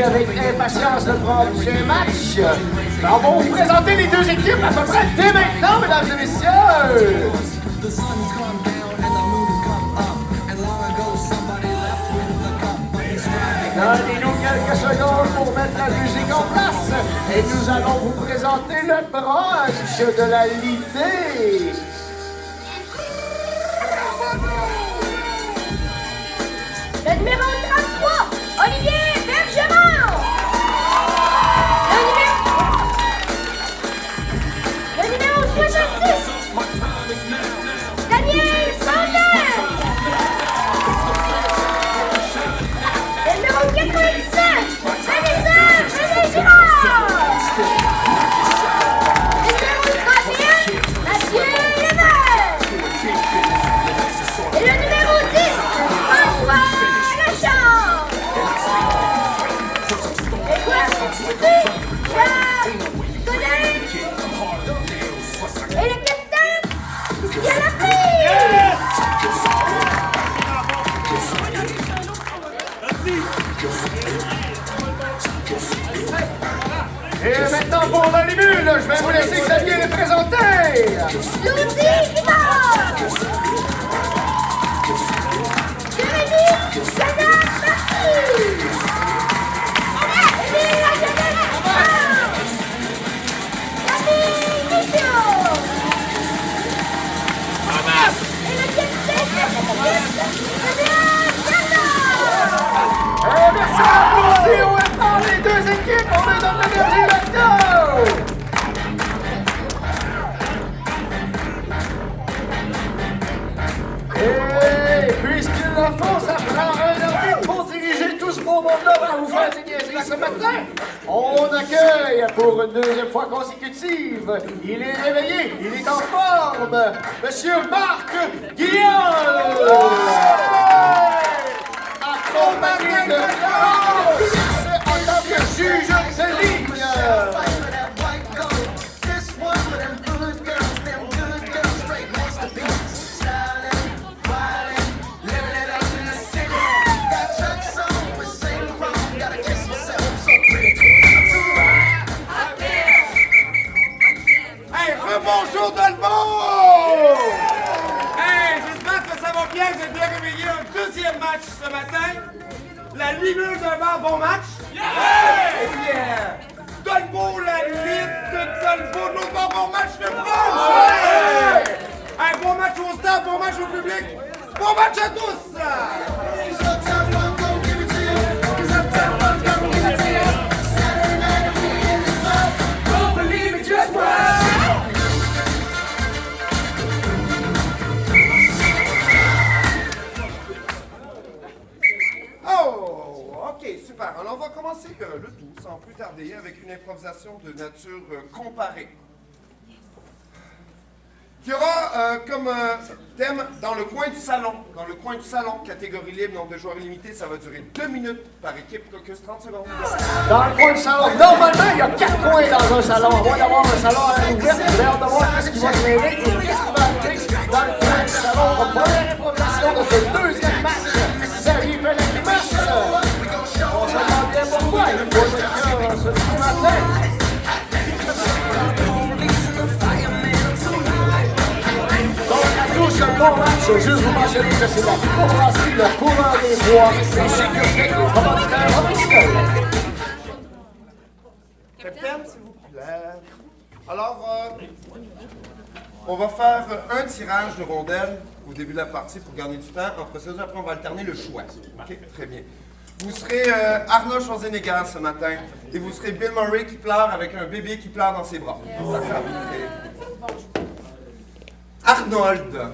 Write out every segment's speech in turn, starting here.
attendez avec impatience le prochain match. Alors, on va vous présenter les deux équipes à peu près dès maintenant, mesdames et messieurs. Donnez-nous quelques secondes pour mettre la musique en place et nous allons vous présenter le brunch de la Lidée. Le numéro 33, Olivier Bergeron. Le numéro 66, Daniel Sander. Le numéro 97, Vanessa René-Girard. Le numéro 31, Mathieu Levert. Et le numéro 10, François Lachance. Et le capitaine, il y a la prise. Et maintenant pour la libule, je vais vous laisser Xavier les présenter. Lucie Guitard. Jérémy Canard-Marty. Émile Lagenette-Charles. Camille Michaud. Et le capitaine de Merci à applaudir au temps les deux équipes, on leur donne l'énergie là-dedans. Et puisqu'il le faut, ça prend un arbitre pour diriger tout ce beau monde-là pour vous faire des niaiseries ce matin. On accueille pour une deuxième fois consécutive. Il est réveillé, il est en forme. Monsieur Marc Guillaume. Accompagné de en tant que juge de ligne. Bonjour tout le monde! Hey, j'espère que ça va bien, vous êtes bien réveillés. Un deuxième match ce matin. La Libule d'un bar, bon match? Yeah! Yeah! Dolbeau, la lutte de Dolbeau, nous bar, bon match de France! Ouais! Hey, bon match au stade, bon match au public, bon match à tous! Ok, super. Alors, on va commencer le tout, sans plus tarder, avec une improvisation de nature comparée. Il y aura comme thème dans le coin du salon. Dans le coin du salon, catégorie libre, nombre de joueurs illimité, ça va durer 2 minutes par équipe, quelques 30 secondes. Dans le coin du salon, normalement, il y a 4 coins dans un salon. On va d'avoir un salon à la ouverte. J'ai hâte de voir ce qui va se mêler et qu'est-ce qui va arriver dans le coin du salon. Première improvisation de ce deuxième match. Xavier fait la grimace. On se demande bien pourquoi. Il faut que ce petit matin. Donc à tous un bon match, juste vous mentionner que c'est la courtoisie, le courant des bois, les sécurités, les commanditaires officiels. Capitaine, s'il vous plaît. Alors, on va faire un tirage de rondelles au début de la partie pour gagner du temps. En procédure, après, on va alterner le choix. OK? Très bien. Vous serez Arnold Schwarzenegger ce matin et vous serez Bill Murray qui pleure avec un bébé qui pleure dans ses bras. D'accord? Arnold.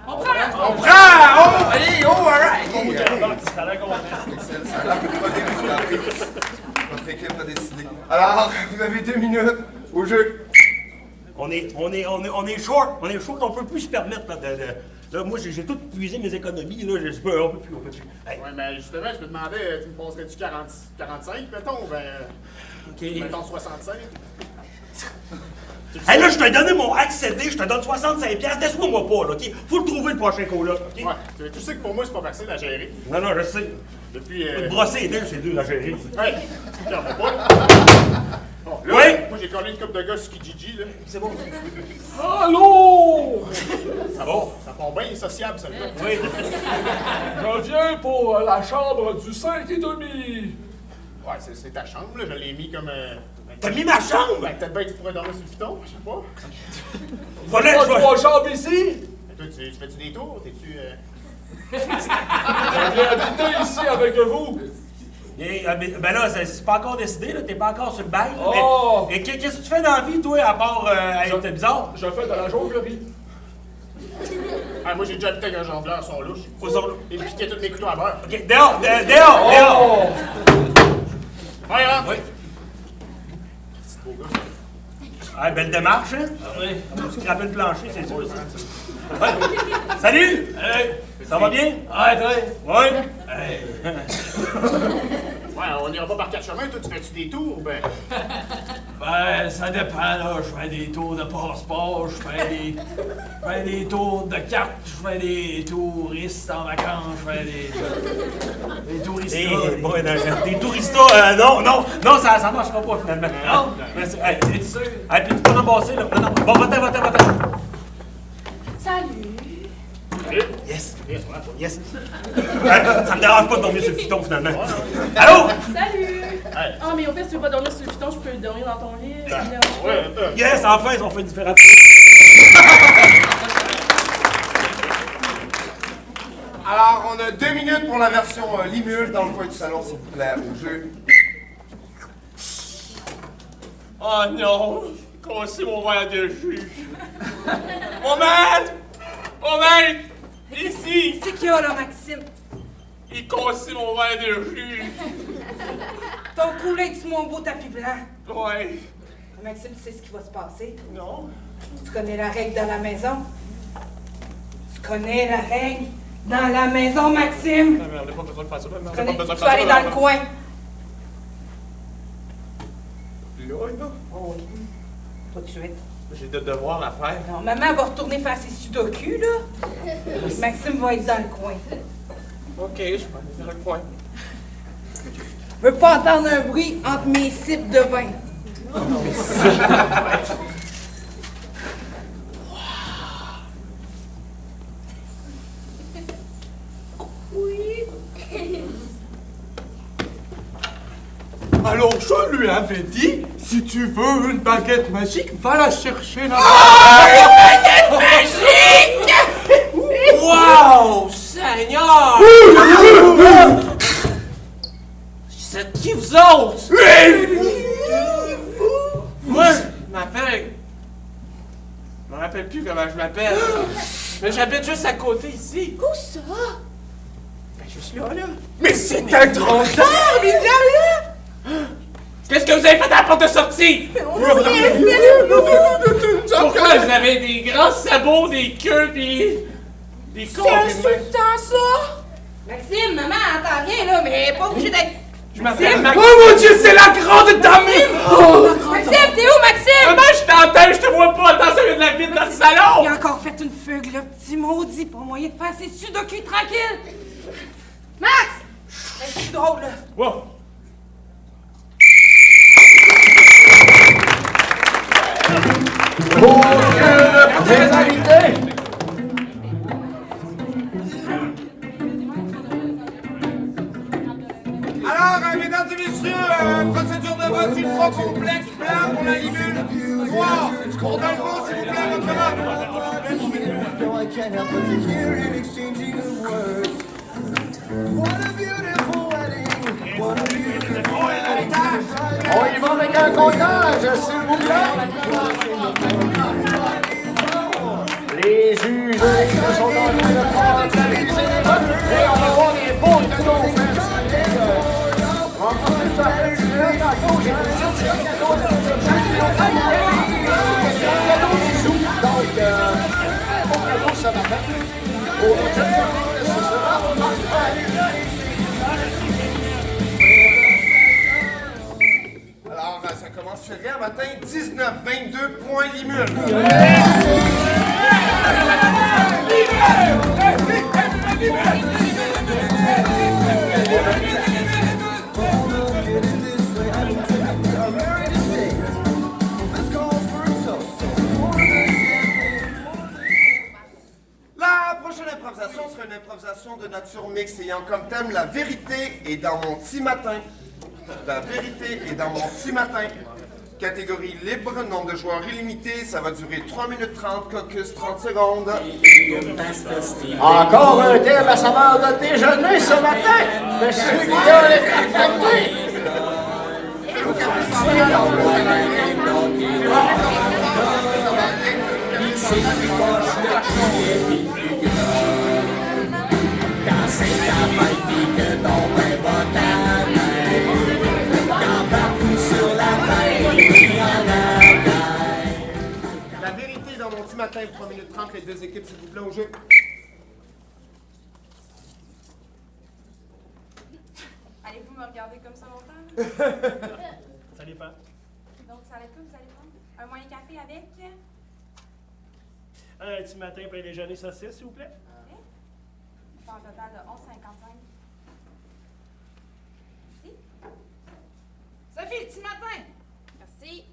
On prend! Oh! Allez, oh, alright! Ça a l'air que votre équipe a décidé. Alors, vous avez 2 minutes au jeu. On est short, on peut plus se permettre là, là, moi j'ai tout puisé mes économies, là, on peut plus. Hey. Ouais, mais justement, je me demandais, tu me passerais-tu 45, mettons, ben, Okay. mettons 65? Hey, là, je t'ai donné mon accédé, je te donne 65$, laisse-moi pas, là, OK? Faut le trouver, le prochain call-là, OK? Ouais, tu sais que pour moi, c'est pas facile à gérer. Non, non, je sais. Depuis. Brosser les dents, c'est dur à gérer. Ouais, j'en fais pas. Bon, là, Oui? moi, j'ai collé une couple de gars sur Kijiji, là. C'est bon. Allô? Ça va? Ça part bien sociable, celle-là. Oui. Je viens pour la chambre du 5,5. Ouais, c'est ta chambre, là. Je l'ai mis comme. T'as mis ma chambre? Ben, peut-être bien que tu pourrais dormir sur le piton, je sais pas. Voilà, Pas je vais... trois chambres ici? Mais toi, tu fais-tu des tours? T'es-tu. Je viens habiter ici avec vous. Ben là, c'est pas encore décidé, là, t'es pas encore sur le bail. là, Oh! Mais qu'est-ce que tu fais dans la vie, toi, à part être bizarre? Je fais de la jonglerie. Ah, moi, j'ai déjà habité avec un jongleur, son louche. Faut sortir. Il piquait tous mes couteaux à beurre. OK, dehors, dehors! Ouais, hein? Oui. C'est beau gars. Ah, belle démarche, hein? Oui. Scraper le plancher, c'est sûr, ça. Ouais. Salut! Hey! Ça va bien? Ouais, toi? Ouais. Ouais, on ira pas par quatre chemins. Toi, tu fais-tu des tours? Ben. Ben, ça dépend, là. Je fais des tours de passeport, je fais des tours de cartes, je fais des touristes en vacances, je fais des touristes. Des touristas, non, ça marchera pas, finalement. Non? Merci. Hey, Es-tu sûr? hey, puis tu peux en passer, là. Non. Bon, va-t'en. Salut. Yes. Yes. Ça me dérange pas de dormir sur le piton, finalement. Allô? Salut! Ah, mais au fait, si tu veux pas dormir sur le piton, je peux dormir dans ton lit. ça me dérange pas. Ouais, Yes, enfin, ils ont fait différentes. Alors, on a 2 minutes pour la version Limule dans le coin du salon, s'il vous plaît, au jeu. Oh non! Cassé mon verre de jus! Mon maître! Mon maître! Ici! C'est qu'il y a là, Maxime? Il cassé mon verre de jus! Ton cou là, est-tu mon beau tapis blanc? Ouais! Maxime, tu sais ce qui va se passer? Non? Tu connais la règle dans la maison? Tu connais la règle dans la maison, Maxime? Non, mais on n'a pas besoin de faire ça. On n'a Tu pas connais- besoin de tu faire vas ça. aller dans le coin. Là? Oh oui. Tout de suite. J'ai des devoirs à faire. Non, maman va retourner faire ses sudoku, là. Et Maxime va être dans le coin. Ok, je vais aller dans le coin. Je veux pas entendre un bruit entre mes sips de vin. Alors, je lui avais dit, si tu veux une baguette magique, va la chercher là. Baguette magique! Wow, Seigneur! C'est qui vous autres? Moi, je m'appelle... Je me rappelle plus comment je m'appelle. Mais j'habite juste à côté ici. Où ça? Ben, juste là. Mais c'est un grand arbre, il y a rien! Qu'est-ce que vous avez fait à la porte de sortie? Pourquoi vous avez des grands sabots, des queues, pis... des corps? C'est insultant, ça! Maxime, maman entend rien, là, mais elle est pas obligée d'être... Je m'appelle Maxime. Oh mon Dieu, c'est la grande dame! Maxime, t'es où, Maxime? Maman, je t'entends, je te vois pas. Attention, il y a de la vie dans le Il salon! a encore fait une fugue, le petit maudit, pas moyen de faire ses sudoku tranquille! Max! C'est drôle, là. Wow. Des invités! Alors, mesdames et messieurs, procédure de vote ultra complexe, blanc pour la Limule, noir pour Dalgo, s'il vous plaît, votre vote. No, I can't help but to hear an exchanging of words. What a beautiful wedding. What a beautiful wedding. On y va avec un comptage, s'il vous plaît. Les juges sont en train de prendre analyser les votes et on va voir des beaux cadeaux fantastiques. On va commencer à faire le jeu à gauche et à gauche. Cadeau qui joue. Donc, très beau cadeau ce matin. Pour les jeunes familles, ce sera Alors, ça commence serré à matin. 19-22 points Limule. La prochaine improvisation sera une improvisation de nature mixte ayant comme thème la vérité est dans mon petit matin. La vérité est dans mon petit matin. Catégorie libre, nombre de joueurs illimité, ça va durer 3 minutes 30, caucus 30 secondes. Encore un thème à saveur de déjeuner ce matin. Monsieur Guillaume est attrapé. La vérité est dans mon petit matin, 3 minutes 30, les deux équipes s'il vous plaît au jeu. Allez-vous me regarder comme ça longtemps? Ça dépend. Donc, ça va être quoi vous allez prendre? Un moyen café avec? Un petit matin, pain déjeuner saucisse, s'il vous plaît. OK. En total de 11,55. Merci. Sophie, le petit matin! Merci.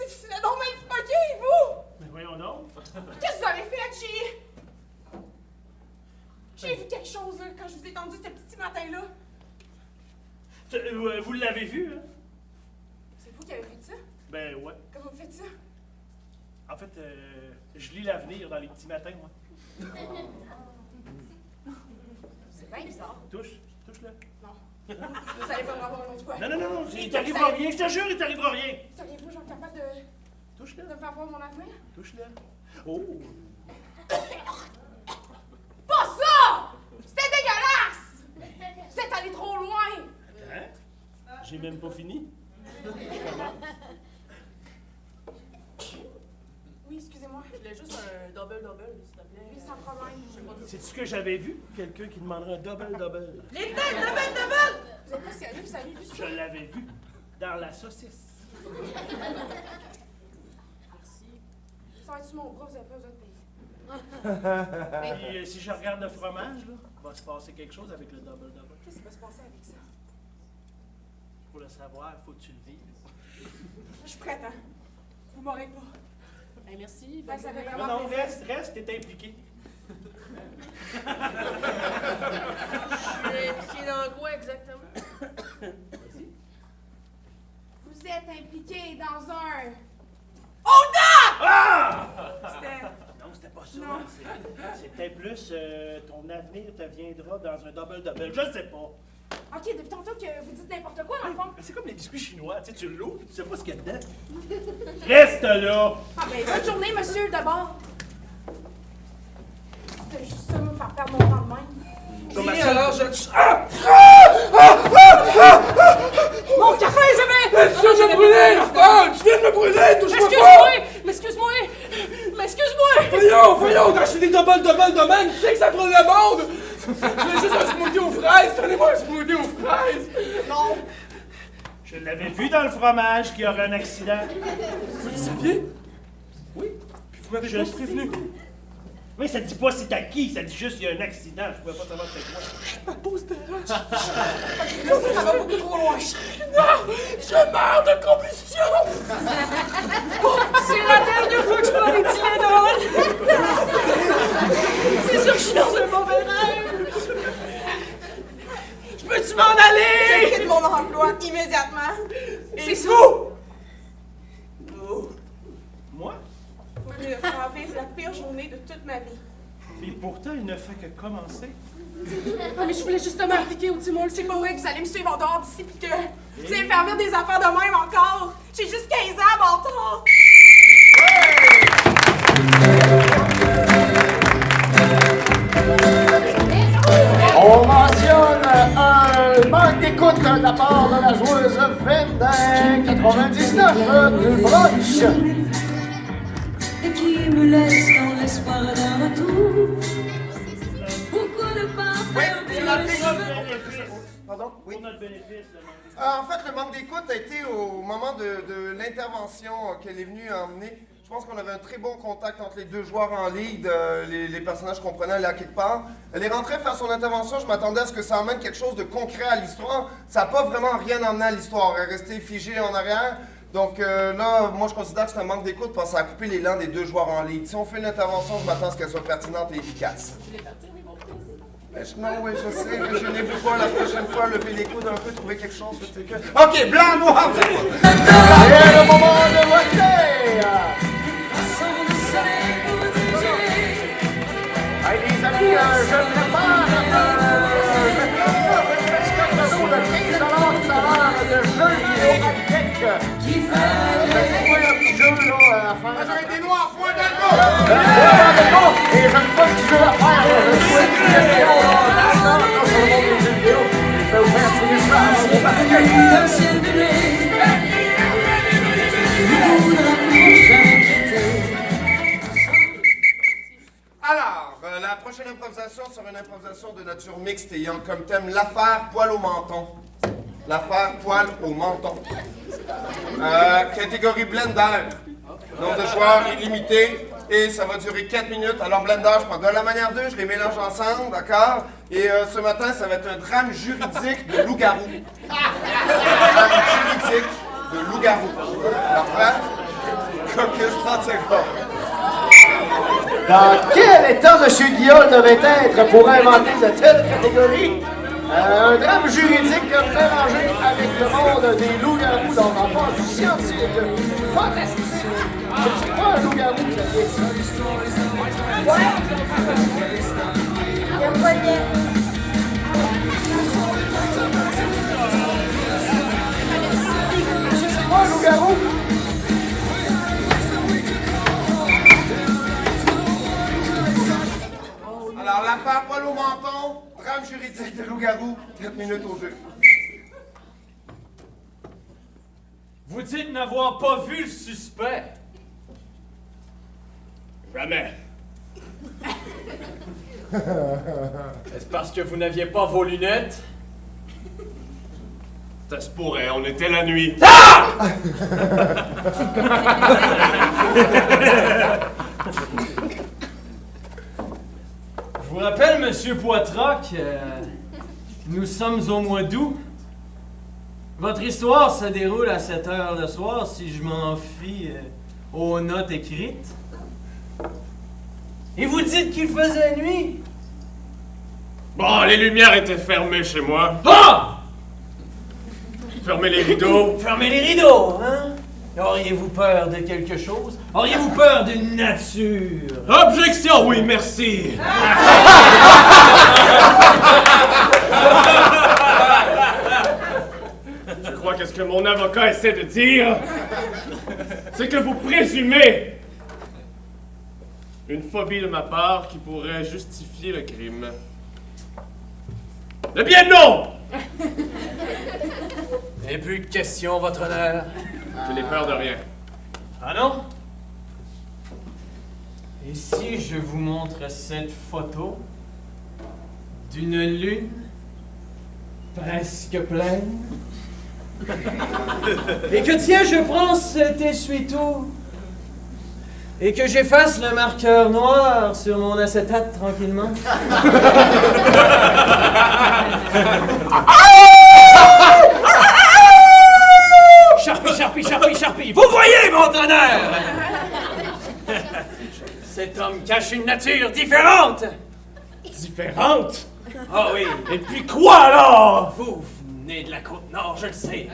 C'est donc même fucké, vous! Mais voyons donc. Qu'est-ce que vous avez fait, J'ai vu quelque chose là, quand je vous ai tendu ce petit matin-là. Vous l'avez vu, hein? C'est vous qui avez fait ça? Ben ouais. Comment vous faites ça? En fait, je lis l'avenir dans les petits matins, moi. C'est bien bizarre. Touche-le. Non. Vous allez pas me revoir une autre fois. Non, il t'arrivera rien, je te jure, il t'arrivera rien. Seriez-vous genre capable de Touche-le, me faire voir mon avenir? touche-le. Oh! Pas ça! C'était dégueulasse! Vous êtes allé trop loin! Hein? J'ai même pas fini. Oui, excusez-moi. Je voulais juste un double-double, s'il te plaît. Oui, sans problème. C'est ce que j'avais vu? Quelqu'un qui demanderait un double-double. Les têtes, double! Vous êtes pas sérieux, vous avez vu Je ça? l'avais vu dans la saucisse. Merci. Ça va être sur mon bras, vous avez pas besoin de payer. Puis si je regarde le fromage, là, va se passer quelque chose avec le double-double. Qu'est-ce qui va se passer avec ça? Pour le savoir, il faut que tu le vives. Je suis prête, hein? Vous m'aurez pas. Hey, merci. Ben, ça fait Non, vraiment non, plaisir. reste, t'es impliqué. Je suis impliqué dans quoi exactement? Vous êtes impliqué dans un... Hold-up! Ah! C'était... Non, c'était pas ça. Non. C'était plus ton avenir te viendra dans un double-double. Je sais pas. Ok, depuis tantôt que vous dites n'importe quoi, dans le fond. Mais c'est comme les biscuits chinois, tu sais, tu l'ouvres et tu sais pas ce qu'il y a dedans. Reste là! Ah ben, bonne journée, monsieur, d'abord. C'était juste ça, me faire perdre mon temps de même. Oui, alors je... Mon café, je vais... Tu viens de me brûler, Arthur! Tu viens de me brûler! Touche-moi pas! Excuse-moi! Voyons, t'as acheté des double de même! Tu sais que ça prend la bande! Je veux juste un smoothie aux fraises! Donnez-moi un smoothie aux fraises! Non! Je l'avais vu dans le fromage qu'il y aurait un accident. Vous le saviez? Oui. Puis vous m'avez juste prévenu. Mais ça dit pas c'est à qui, ça dit juste qu'il y a un accident. Je pouvais pas savoir c'était quoi. Ma pause dérange. Ça va beaucoup trop loin. Non! Je meurs de combustion! C'est la dernière fois que je prends des Tylenol! C'est sûr que je suis dans un mauvais rêve! Je peux-tu m'en aller? Je quitte mon emploi immédiatement! C'est fou! Moi? Vous venez de faire vivre la pire journée de toute ma vie. Et pourtant, il ne fait que commencer. Ah, mais je voulais justement appliquer au Timon. C'est pas vrai que vous allez me suivre en dehors d'ici pis que vous allez me faire vivre des affaires de même encore. J'ai juste 15 ans, bâtard! On mentionne un manque d'écoute de la part de la joueuse Vendin 99 du brunch. Et qui me laisse dans l'espace. l'espoir d'un retour. Pourquoi ne pas faire Oui, des Pardon? Oui. Pour notre bénéfice, En fait, le manque d'écoute a été au moment de l'intervention qu'elle est venue emmener. Je pense qu'on avait un très bon contact entre les deux joueurs en lead. Les personnages comprenaient aller à quelque part. Elle est rentrée faire son intervention. Je m'attendais à ce que ça emmène quelque chose de concret à l'histoire. Ça n'a pas vraiment rien emmené à l'histoire. Elle est restée figée en arrière. Donc là, moi, je considère que c'est un manque d'écoute parce que ça a coupé l'élan des deux joueurs en lead. Si on fait une intervention, je m'attends à ce qu'elle soit pertinente et efficace. Non, oui, je sais, mais je n'ai vu pas la prochaine fois lever les coudes un peu, trouver quelque chose. Ok, blanc, noir, c'est quoi? C'est le moment de voter! Hey, les amis, je prépare le cadeau de 15 tout à l'heure de jeux vidéo high-tech. Je vais trouver un petit jeu là, à faire. Majorité noire, point de Et je ne fais pas de petit jeu à faire. Je vais trouver une petite question là, sur le monde des jeux vidéo. Je vais vous faire tirer ça avant mon particule. Alors, la prochaine improvisation sera une improvisation de nature mixte ayant comme thème l'affaire poil au menton. L'affaire poil au menton. Catégorie blender. Nombre de joueurs illimité. Et ça va durer 4 minutes. Alors, blender, je prends de la manière 2, je les mélange ensemble, d'accord? Et ce matin, ça va être un drame juridique de loup-garou. Drame juridique de loup-garou. Parfait? Caucus 30 secondes. Dans quel état M. Guillaume devait être pour inventer de telles catégories? Un drame juridique mélangé avec le monde des loups-garous dans un rapport du scientifique fantastique. C'est pas un loup-garou qui a fait ça. Ouais. Il y a pas de... C'est pas un loup-garou? Alors, l'affaire poil au menton, drame juridique de loup-garou, 4 minutes au jeu. Vous dites n'avoir pas vu le suspect. Jamais. Est-ce parce que vous n'aviez pas vos lunettes? Ça se pourrait, on était la nuit. Je vous rappelle, Monsieur Poitras, que nous sommes au mois d'août. Votre histoire se déroule à 7 heures le soir, si je m'en fie aux notes écrites. Et vous dites qu'il faisait nuit? Bon, les lumières étaient fermées chez moi. Ah! Fermez les rideaux. Fermez les rideaux, hein? Auriez-vous peur de quelque chose? Auriez-vous peur d'une nature? Objection, oui, merci. Je crois que ce que mon avocat essaie de dire, c'est que vous présumez une phobie de ma part qui pourrait justifier le crime. Eh bien non! Et plus de questions, votre honneur. Je n'ai peur de rien. Ah non? Et si je vous montre cette photo d'une lune presque pleine? Et que tiens, je prends cet essuie-tout et que j'efface le marqueur noir sur mon acétate tranquillement? Charpie, vous voyez, mon honneur! Cet homme cache une nature différente! Différente? Ah oui! Et puis quoi alors? Vous venez de la Côte-Nord, je le sais.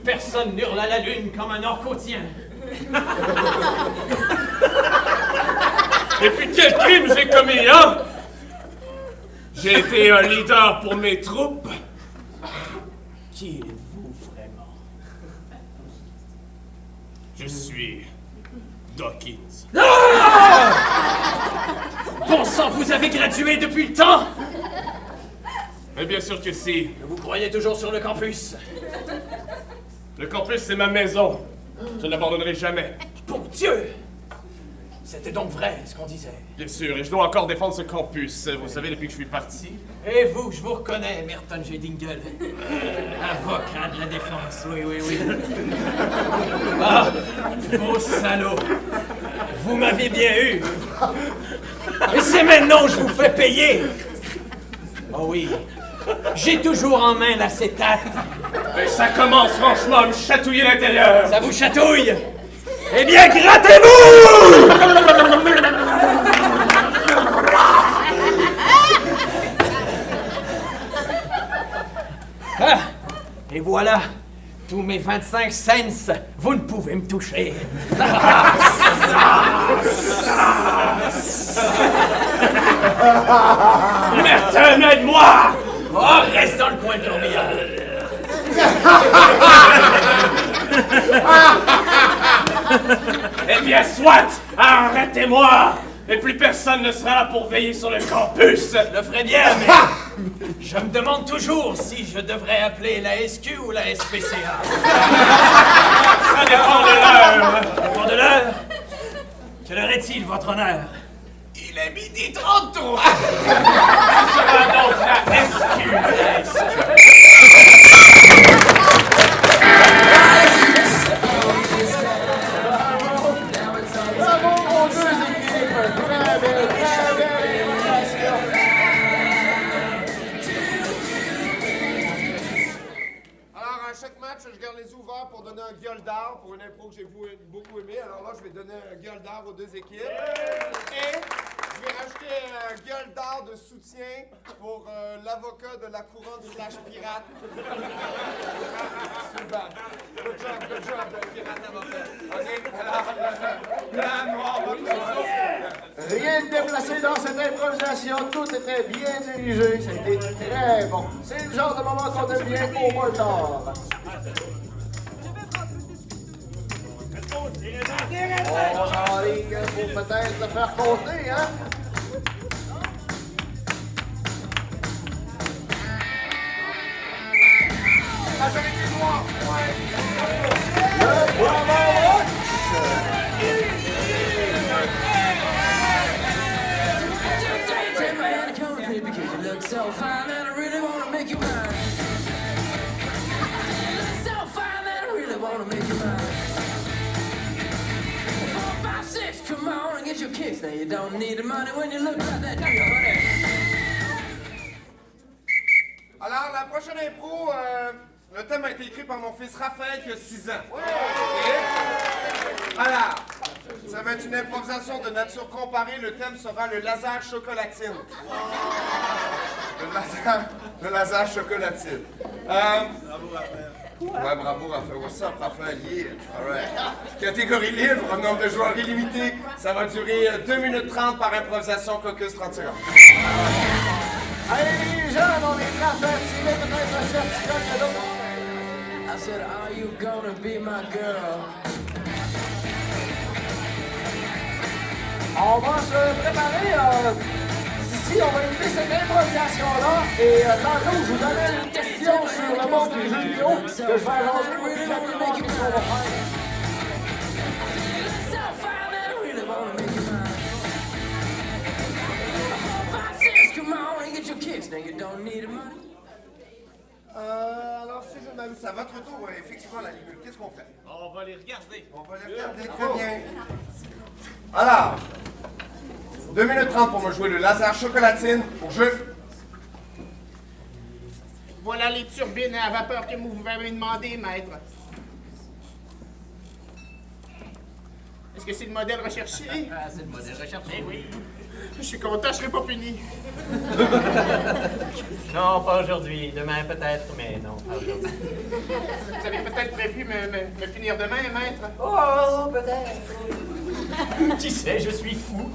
Personne n'hurle à la lune comme un Nord-Côtien. Et puis quel crime j'ai commis, hein? J'ai été un leader pour mes troupes. Qui êtes-vous vraiment? Je suis Dawkins. Ah! Bon sang, vous avez gradué depuis le temps? Mais bien sûr que si. Vous croyez toujours sur le campus? Le campus, c'est ma maison. Je ne l'abandonnerai jamais. Bon Dieu! C'était donc vrai, ce qu'on disait. Bien sûr, et je dois encore défendre ce campus, vous savez, depuis que je suis parti. Et vous, je vous reconnais, Merton G. Dingle. Avocat de la défense, oui. Ah, vos salauds. Vous m'avez bien eu. Et c'est maintenant que je vous fais payer. Oh oui, j'ai toujours en main l'acétate. Mais ça commence franchement à me chatouiller l'intérieur. Ça vous chatouille? Eh bien, grattez-vous! Ah, et voilà, tous mes 25 cents, vous ne pouvez me toucher. Merton, aide-moi! Oh, reste dans le coin de l'embillage. Eh bien, soit! Arrêtez-moi! Et plus personne ne sera là pour veiller sur le campus! Je le ferai bien, mais je me demande toujours si je devrais appeler la SQ ou la SPCA. Ça dépend de l'heure! Ça dépend de l'heure. Quelle heure est-il, votre honneur? Il est 12h33! Ce sera donc la SQ! Bravo aux deux équipes! Très belle imitation. Alors, à chaque match, je garde les yeux ouverts pour donner un gueule d'art pour une impro que j'ai beaucoup aimé. Alors là, je vais donner un gueule d'art aux deux équipes. Et je vais rajouter un gueule d'art de soutien pour l'avocat de la couronne / pirate. Super. Good job, pirate avocat. OK, alors, la noire, votre chose. Rien de déplacé dans cette improvisation, tout était bien dirigé, c'était très bon. C'est le genre de moment qu'on aime bien au bol d'or. On s'enligne pour peut-être le faire compter, hein? Majorité noire, ouais. Le Bravo Watch! So fine that I really wanna make you mine. So fine that I really wanna make you mine. 4, 5, 6, come on and get your kicks. Now you don't need the money when you look like that, do you, honey? Alors, la prochaine impro, le thème a été écrit par mon fils Raphaël qui a 6 ans. Ouais. Alors, ça va être une improvisation de nature comparée. Le thème sera le laser chocolatine. Le laser chocolatine. Bravo, Raphaël. Ouais, bravo, Raphaël. What's up, Raphaël? Yeah. All right. Catégorie libre, nombre de joueurs illimité. Ça va durer 2 minutes 30 par improvisation, caucus 30 secondes. Allez, les jeunes, on est prêts à faire tirer peut-être un certificat cadeau. I said, are you gonna be my girl? On va se préparer. D'ici, on va éviter cette improvisation-là. Et tantôt, je vous donne une question sur le monde des jeux vidéo que je vais jaser pour exactement ce qu'on va faire. So fine that I really wanna make you mine. 4, 5, 6, come on and get your kicks. Now you don't need the money. Alors, si je m'amuse, c'est à votre tour, effectivement, la limite. Qu'est-ce qu'on fait? On va les regarder. On va les regarder très bien. Alors, 2 minutes 30 pour me jouer le laser chocolatine au jeu. Voilà les turbines à vapeur que vous m'avez demandé, maître. Est-ce que c'est le modèle recherché? Ah, c'est le modèle recherché, oui. Je suis content, je serai pas puni. Non, pas aujourd'hui. Demain, peut-être, mais non, pas aujourd'hui. Vous avez peut-être prévu me punir demain, maître? Oh, peut-être. Qui sait, je suis fou.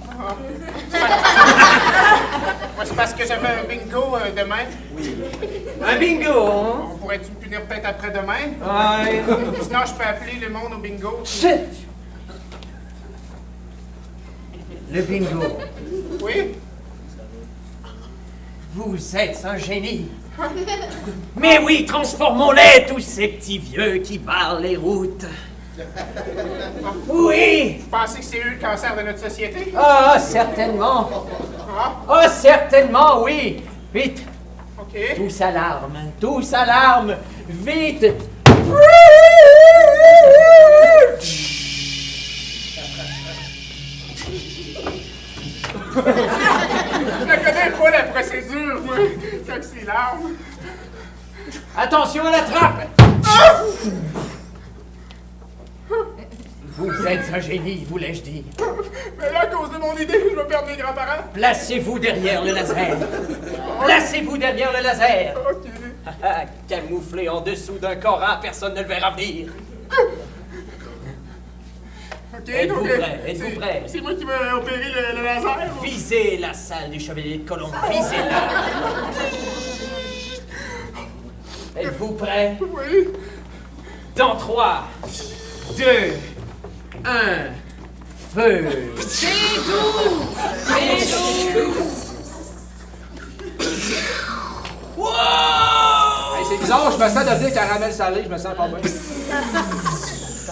Moi, c'est parce que j'avais un bingo demain. Oui. Un bingo, hein? On pourrait-tu me punir peut-être après-demain? Ouais. Sinon, je peux appeler le monde au bingo. Chut! Le bingo. Oui? Vous êtes un génie. Mais oui, transformons-les, tous ces petits vieux qui barrent les routes. Oui! Vous pensez que c'est eux le cancer de notre société? Ah, certainement! Ah, certainement, oui! Vite! OK. Tous à l'arme! Vite! Je ne connais pas la procédure, moi, quand c'est l'arme. Attention à la trappe! Vous êtes un génie, voulais-je dire. Mais là, à cause de mon idée, je vais perdre mes grands-parents. Placez-vous derrière le laser. Placez-vous derrière le laser. OK. Camouflé en dessous d'un Coran, personne ne le verra venir. OK, Êtes-vous donc, prêt? Êtes-vous prêt? C'est moi qui vais opérer le laser. Visez la salle du Chevalier de Colombe. Visez-la. Êtes-vous prêt? Oui. Dans 3, 2, 1, feu! C'est doux! Hey, c'est bizarre, je me sens devenir caramel salé, je me sens pas bien.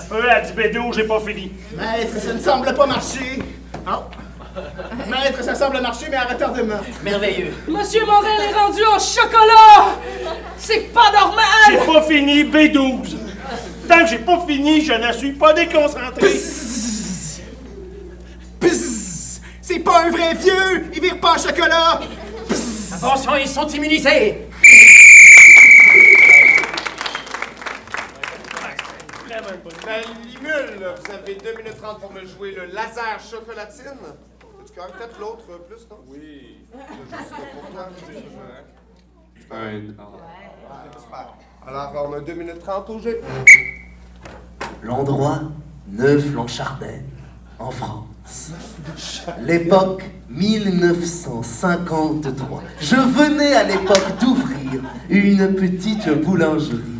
Elle dit Bédou, j'ai pas fini. Maître, ça ne semble pas marcher. Oh. Maître, ça semble marcher, mais à retardement. Merveilleux. Monsieur Morel est rendu en chocolat! C'est pas normal! J'ai pas fini B12. Tant que j'ai pas fini, je ne suis pas déconcentré. Psst! C'est pas un vrai vieux! Il vire pas en chocolat! Attention, ils sont immunisés! Ma limule, là, vous avez 2 minutes 30 pour me jouer le laser chocolatine. Tu correct? Peut-être l'autre plus, non? Oui. Super. Alors, on a 2 minutes 30 au jeu. L'endroit, Neuf-Lanchardenne, en France. L'époque, 1953. Je venais à l'époque d'ouvrir une petite boulangerie.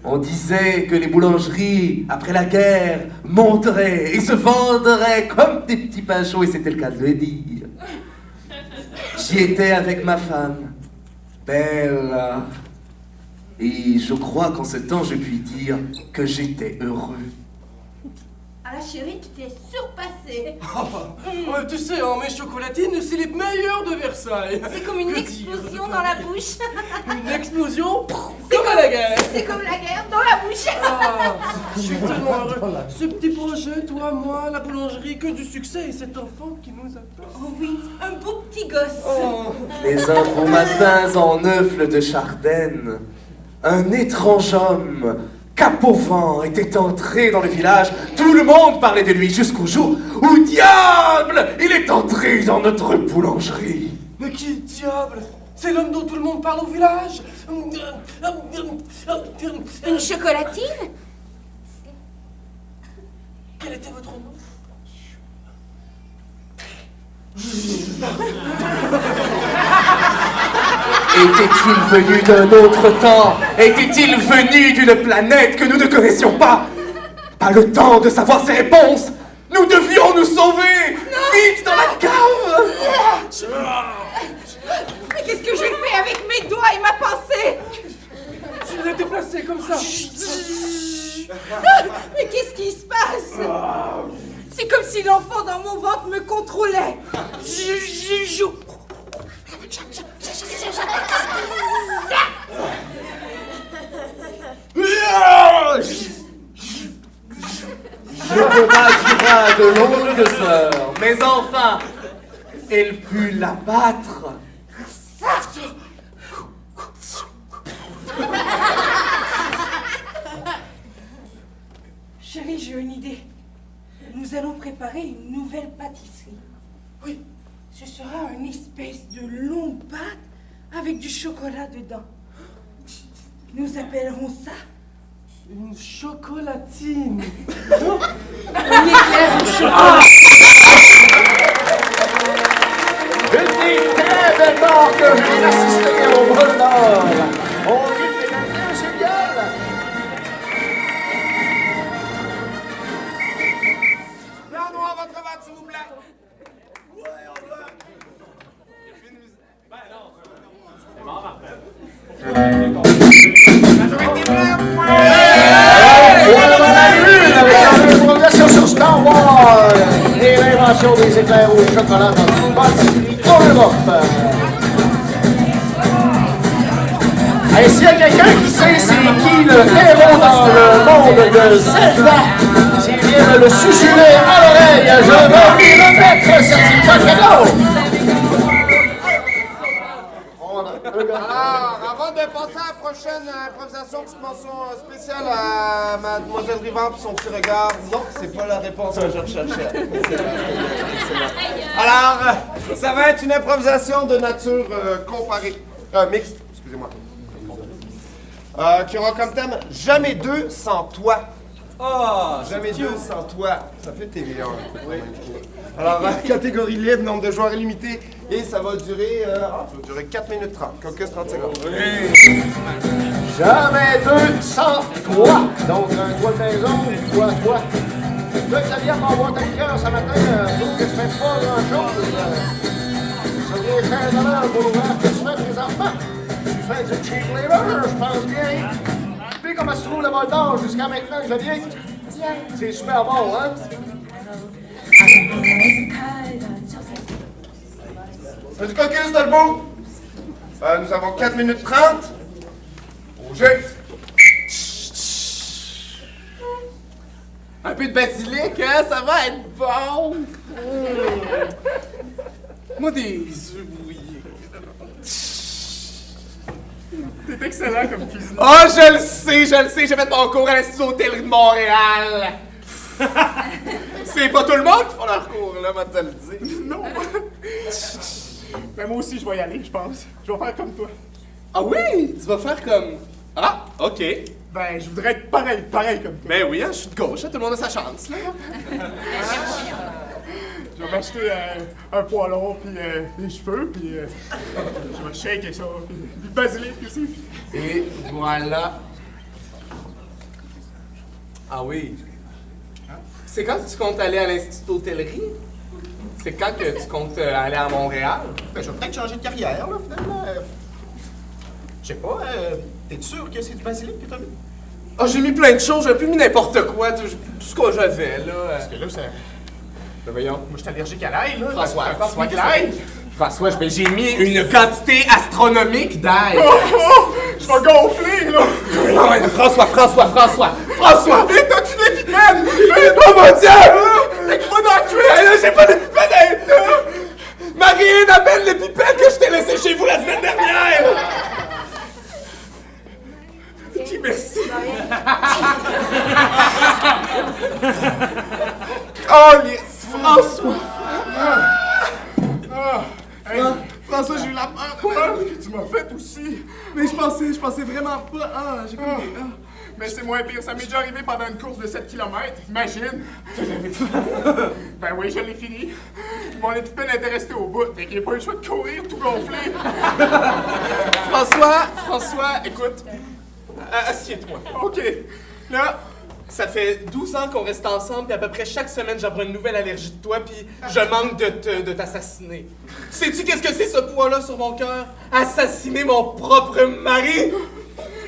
On disait que les boulangeries, après la guerre, monteraient et se vendraient comme des petits pains chauds, et c'était le cas de le dire. J'y étais avec ma femme, Bella. Et je crois qu'en ce temps, je puis dire que j'étais heureux. Ah la chérie, tu t'es surpassée. Tu sais, hein, mes chocolatines, c'est les meilleures de Versailles. C'est comme une explosion dans la bouche. Une explosion comme à la guerre. C'est comme la guerre dans la bouche. Ah, je suis tellement heureux. Ce petit projet, toi, moi, la boulangerie, que du succès et cet enfant qui nous attend. Oh oui, un beau petit gosse. Les un beau matin en Neufle de Chardenne, un étrange homme, cap au vent, était entré dans le village. Tout le monde parlait de lui jusqu'au jour où, diable, il est entré dans notre boulangerie. Mais qui diable? C'est l'homme dont tout le monde parle au village. Une chocolatine? Quel était votre nom? Était-il venu d'un autre temps? Était-il venu d'une planète que nous ne connaissions pas? Pas le temps de savoir ses réponses. Nous devions nous sauver. Vite dans la cave. Mais qu'est-ce que j'ai fait avec mes doigts et ma pensée? Tu l'as déplacé comme ça. Mais qu'est-ce qui se passe? C'est comme si l'enfant dans mon ventre me contrôlait. Je joue. Le combat dura de longues heures, mais enfin, elle put l'abattre. Chérie, j'ai une idée. Nous allons préparer une nouvelle pâtisserie. Oui, ce sera une espèce de longue pâte avec du chocolat dedans. Nous appellerons ça une chocolatine. un éclair au chocolat. Une des morts que je viens d'assister au bol d'or. On vit les bien génial. Blanc noir, votre vote, s'il vous plaît. Ouais, on va. Il y a plus de musique. Ben non, c'est mort après. Majorité blanche, ouais! Voilà la lune. préparation des éclairs au chocolat dans une pâtisserie en Europe. Et s'il y a quelqu'un qui sait c'est qui le héros dans le monde de Zelda, s'il vient me le susurrer à l'oreille, je vais lui remettre certificat cadeau. Alors, avant de passer à la prochaine improvisation, petite mention spéciale à Mademoiselle Rivard et son petit regard. Non, c'est pas la réponse que je recherchais. Alors, ça va être une improvisation de nature comparée. Mixte, excusez-moi. Qui aura comme thème « Jamais deux sans toi ». Oh, jamais deux sans toi. Ça fait TV1. Oui. Alors, catégorie libre, nombre de joueurs illimité. Et ça va durer 4 minutes 30. Caucus 30 secondes. Oui. Jamais deux sans toi. Donc, un toit de maison, toi, toi. Toi, Xavier, pour avoir ta cœur ce matin, je trouve que tu fais pas grand-chose. Ça vient faire un honneur pour l'ouvrage que tu fais présentement. Tu fais du cheap labor, je pense bien. Puis comment se trouve le mode d'or jusqu'à maintenant, Xavier? C'est super bon, hein? C'est du caucus de debout. Nous avons 4 minutes 30. Au jeu. Un peu de basilic, hein? Ça va être bon! Moi, des œufs brouillés. T'es excellent comme cuisinier. Oh, je le sais! J'ai fait mon cours à l'Institut d'hôtellerie de Montréal. C'est pas tout le monde qui font leur cours, là, moi, te le dire. Non! Ben, moi aussi, je vais y aller, je pense. Je vais faire comme toi. Ah oui? Tu vas faire comme... Ah, OK. Ben, je voudrais être pareil comme toi. Ben oui, hein, je suis de gauche, tout le monde a sa chance, là. Je vais m'acheter un poêlon, puis des cheveux, puis je vais shaker ça, puis du basilic aussi. Et voilà. Ah oui. C'est quand que tu comptes aller à l'Institut d'hôtellerie? C'est quand que tu comptes aller à Montréal? Ben, je vais peut-être changer de carrière, là, finalement. Je sais pas, t'es sûr que c'est du basilic que t'as mis? Oh, j'ai mis plein de choses, j'ai plus mis n'importe quoi, tout ce que j'avais, là. Parce que là, ça... Ben voyons, moi, je suis allergique à l'ail, là. François de l'ail. François, j'ai mis une quantité astronomique d'ail. Je vais gonfler, là. Non, François! Vite, t'as-tu des pipènes? Oh mon Dieu! T'es quoi dans le cuir? J'ai pas de pipènes! Marine, appelle les pipènes que je t'ai laissées chez vous la semaine dernière! Ok, merci. Oh, François! François, j'ai eu la peur que tu m'as fait aussi. Mais je pensais vraiment pas. Ah, j'ai compris. Mais c'est moins pire, ça m'est déjà arrivé pendant une course de 7 km. Imagine! Ben oui, je l'ai fini. Mon épipène était resté au bout, fait qu'il n'y a pas eu le choix de courir tout gonflé. François, écoute. Assieds-toi. OK. Là, ça fait 12 ans qu'on reste ensemble, puis à peu près chaque semaine, j'apprends une nouvelle allergie de toi, puis je manque de t'assassiner. Sais-tu qu'est-ce que c'est, ce poids-là sur mon cœur? Assassiner mon propre mari?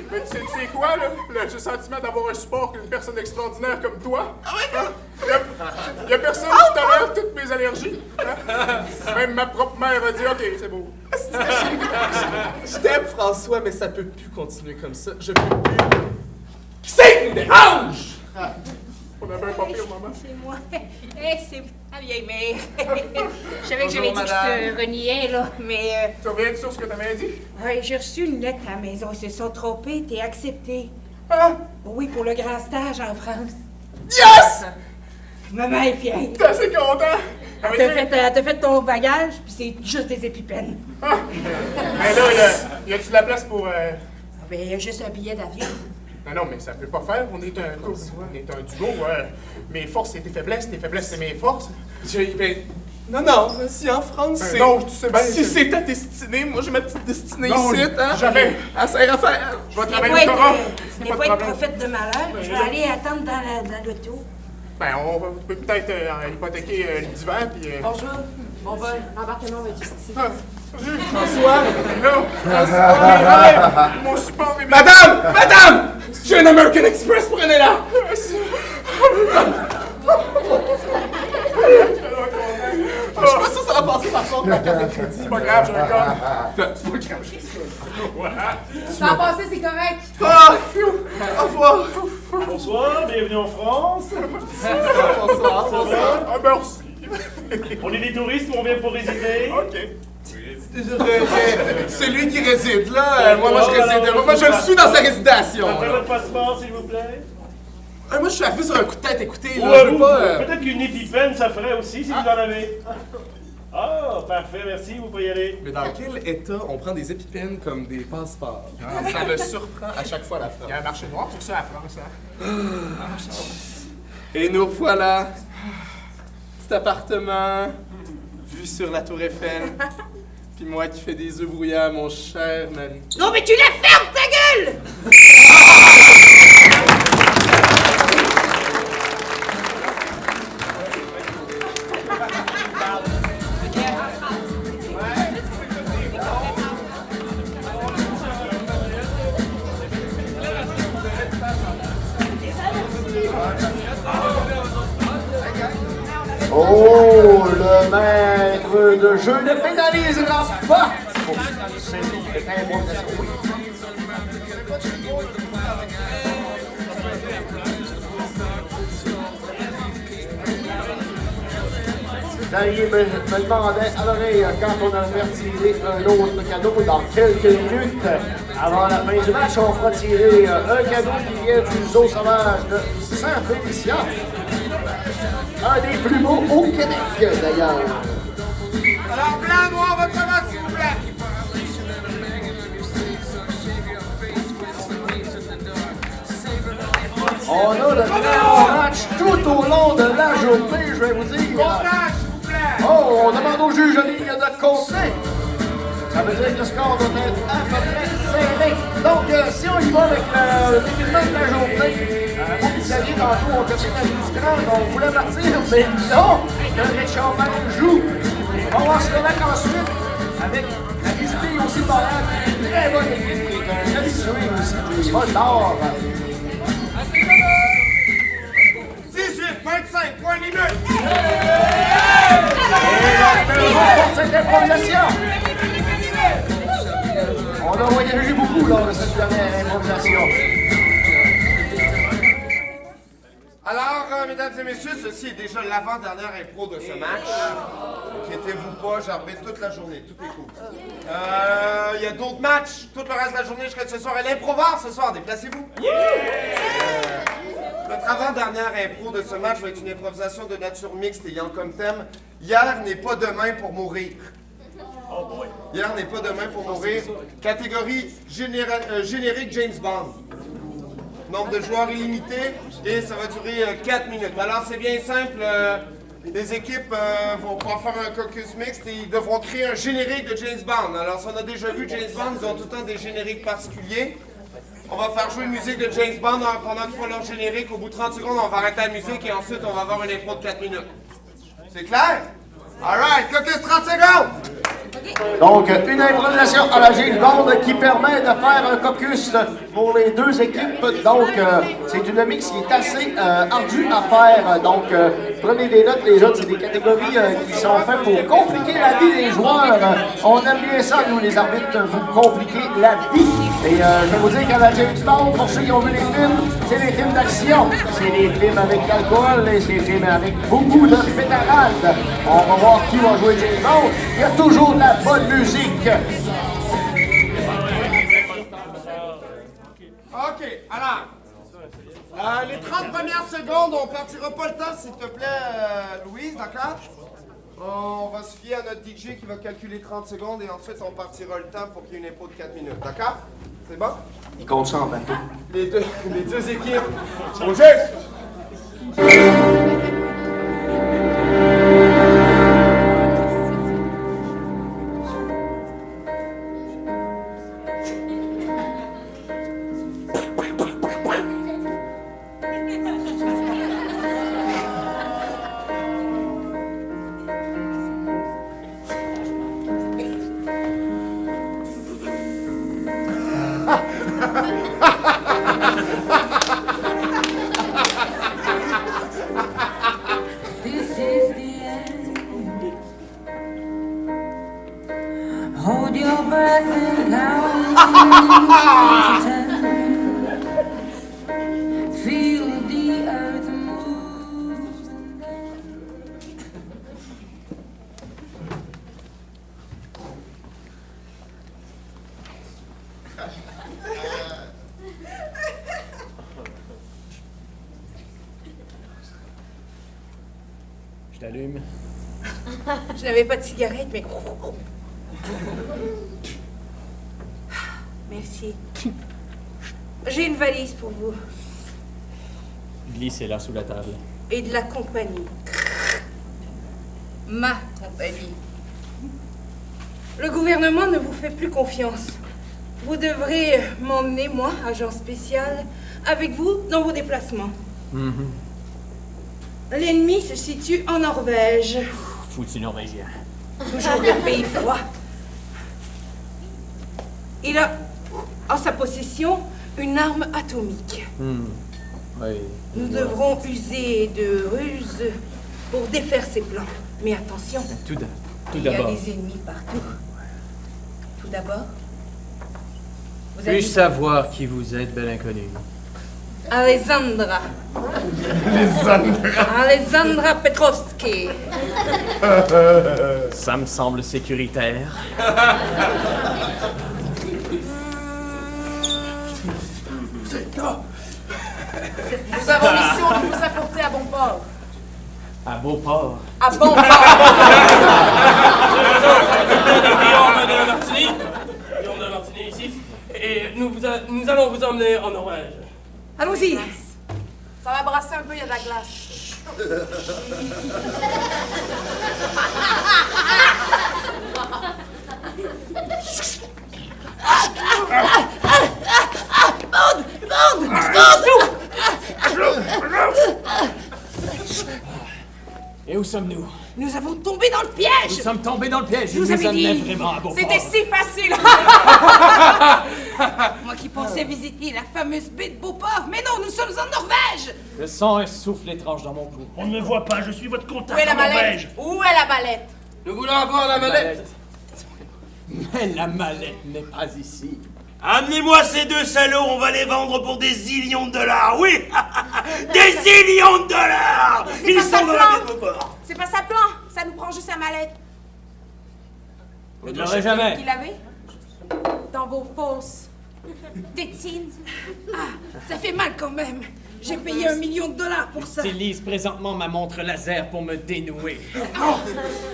Mais tu sais quoi, là? J'ai le sentiment d'avoir un support qu'une personne extraordinaire comme toi. Ah ouais? Il y a personne qui tolère toutes mes allergies. Hein? Même ma propre mère a dit « OK, c'est beau. » Je t'aime, François, mais ça peut plus continuer comme ça. Je peux plus... Qui c'est qui me dérange? On avait un papier au moment. C'est moi. C'est ma vieille mère. Je savais que j'avais dit que je te reniais, là, mais... Tu reviens sur ce que t'avais dit? Oui, j'ai reçu une lettre à la maison. Ils se sont trompés. T'es accepté. Ah! Oui, pour le grand stage en France. Yes! Maman est fière. T'es assez content? Elle t'a fait ton bagage, puis c'est juste des épipènes. Ah! Mais là, y a-tu de la place pour... Ben, il y a juste un billet d'avion. Non, mais ça peut pas faire. On est un couple. On est un duo. Mes forces, c'est tes faiblesses c'est mes forces. Non, si en France, c'est... Non, tu sais bien... Si c'est ta destinée, moi, j'ai ma petite destinée ici, hein? Jamais. Elle sert à faire. Je vais travailler au Coran. Ce n'est pas être prophète de malheur. Je vais aller attendre dans l'auto. Ben, on peut peut-être hypothéquer le divan, puis... Bonjour. Mon vol. L'embarquement va être juste ici. François, là, mon support est... Madame! J'ai un American Express, prenez-la! passer par contre la carte de crédit. C'est pas grave, j'ai un gars. C'est pas grave. Ça a passé, c'est correct. Ah, au revoir. Bonsoir, bienvenue en France. Bonsoir. Ah, merci. On est des touristes ou on vient pour résider? OK. C'est lui qui réside là. Moi, je réside. Moi, je le suis dans sa résidation. Après votre passeport, s'il vous plaît. Moi, je suis arrivé sur un coup de tête, écoutez. Là, je veux pas. Peut-être qu'une épipène, ça ferait aussi, si vous en avez. Ah, parfait, merci, vous pouvez y aller. Mais dans quel état on prend des épipènes comme des passeports? Ça me surprend à chaque fois la France. Il y a un marché noir pour ça à France, hein? Et nous voilà. Petit appartement, vue sur la Tour Eiffel. Puis moi qui fais des œufs brouillants, mon cher mari. Non, mais tu la fermes, ta gueule! Oh, le maître de jeu ne pénalisera pas pour cette improvisation. Xavier me demandait à l'oreille quand on allait tirer un autre cadeau dans quelques minutes. Avant la fin du match, on fera tirer un cadeau qui vient du zoo sauvage de Saint-Félicien. Un des plus beaux au Québec, d'ailleurs. Alors, blanc, noir, votre main, s'il vous plaît. On a le grand match tout au long de la journée, je vais vous dire. Comptage, s'il vous plaît. Oh, on demande au juge de ligne de compter. Ça veut dire que le score doit être à peu près serré. Donc, si on y va avec le défilement de la journée, vous qui saviez tantôt, on cassait la vie on voulait partir, mais non, le Richard joue. On va se remettre ensuite avec la visite aussi parade, une très bonne équipe qui est un habitué aussi du vol d'or. 18, 25, point limite. Et pour cette improvisation. On a voyagé beaucoup lors de cette dernière improvisation. Alors, mesdames et messieurs, ceci est déjà l'avant-dernière impro de ce match. Inquiétez-vous pas, j'arbitre toute la journée, tout est cool. Il y a d'autres matchs, tout le reste de la journée, je serai ce soir à l'improvar ce soir, déplacez-vous. Notre avant-dernière impro de ce match va être une improvisation de nature mixte ayant comme thème « Hier n'est pas demain pour mourir ». Hier n'est pas demain pour mourir. Catégorie générique James Bond. Nombre de joueurs illimité et ça va durer 4 minutes. Alors c'est bien simple, les équipes vont pouvoir faire un caucus mixte et ils devront créer un générique de James Bond. Alors si on a déjà vu James Bond, ils ont tout le temps des génériques particuliers. On va faire jouer une musique de James Bond pendant qu'ils font leur générique. Au bout de 30 secondes, on va arrêter la musique et ensuite on va avoir une impro de 4 minutes. C'est clair? Alright, caucus 30 secondes! Donc, une improvisation à la James Bond qui permet de faire un caucus pour les deux équipes. Donc, c'est une mix qui est assez ardue à faire. Donc, prenez des notes, les autres, c'est des catégories qui sont faites pour compliquer la vie des joueurs. On aime bien ça, nous, les arbitres, vous compliquer la vie. Et je vais vous dire qu'à la James Bond, pour ceux qui ont vu les films, c'est des films d'action. C'est des films avec l'alcool et c'est des films avec beaucoup de pétarades. On va voir qui va jouer James Bond. Il y a toujours de la bonne musique. OK, alors, les 30 premières secondes, on partira pas le temps, s'il te plaît, Louise, d'accord? On va se fier à notre DJ qui va calculer 30 secondes et ensuite on partira le temps pour qu'il y ait une impro de 4 minutes, d'accord? C'est bon? Il compte ça en bateau. Les deux équipes, au jeu! breath and count. Feel the earth move. Je t'allume. Je n'avais pas de cigarette, mais... Merci. J'ai une valise pour vous. Glissez-la sous la table. Et de la compagnie. Ma compagnie. Le gouvernement ne vous fait plus confiance. Vous devrez m'emmener, moi, agent spécial, avec vous dans vos déplacements. L'ennemi se situe en Norvège. Foutu Norvégien. Toujours le pays froid. Il a en sa possession une arme atomique. Oui. Nous devrons user de ruses pour défaire ses plans. Mais attention, Tout il y a d'abord. des ennemis partout. Tout d'abord, vous Puis-je avez savoir qui vous êtes, belle inconnue? Alessandra. Alessandra Petrovski. Ça me semble sécuritaire. Nous avons mission de vous apporter à bon port. À Beauport. À bon port. Guillaume de Martini. Guillaume de Martini ici. Et nous allons vous emmener en Norvège. Allons-y. Ça va brasser un peu, il y a de la glace. Et où sommes-nous? Nous avons tombé dans le piège. Nous sommes tombés dans le piège. Je vous Il avais nous amenait dit. vraiment à Beauport. C'était si facile. Moi qui pensais visiter la fameuse baie de Beauport. Mais non, nous sommes en Norvège. Je sens un souffle étrange dans mon cou. On ne me voit pas, je suis votre Où contact est la en mallette? Norvège. Où est la mallette? Nous voulons avoir la mallette. Mais la mallette n'est pas ici. Amenez-moi ces deux salauds, on va les vendre pour des zillions de dollars, oui. Des zillions de dollars. C'est Ils pas ça sont le dans la plan. baie de Beauport. C'est pas sa plan. Ça nous prend juste la mallette. Vous ne l'aurez jamais. Qui l'avait? Dans vos fosses. Tétines. Ah, ça fait mal quand même. J'ai payé $1 million pour ça. J'utilise présentement ma montre laser pour me dénouer.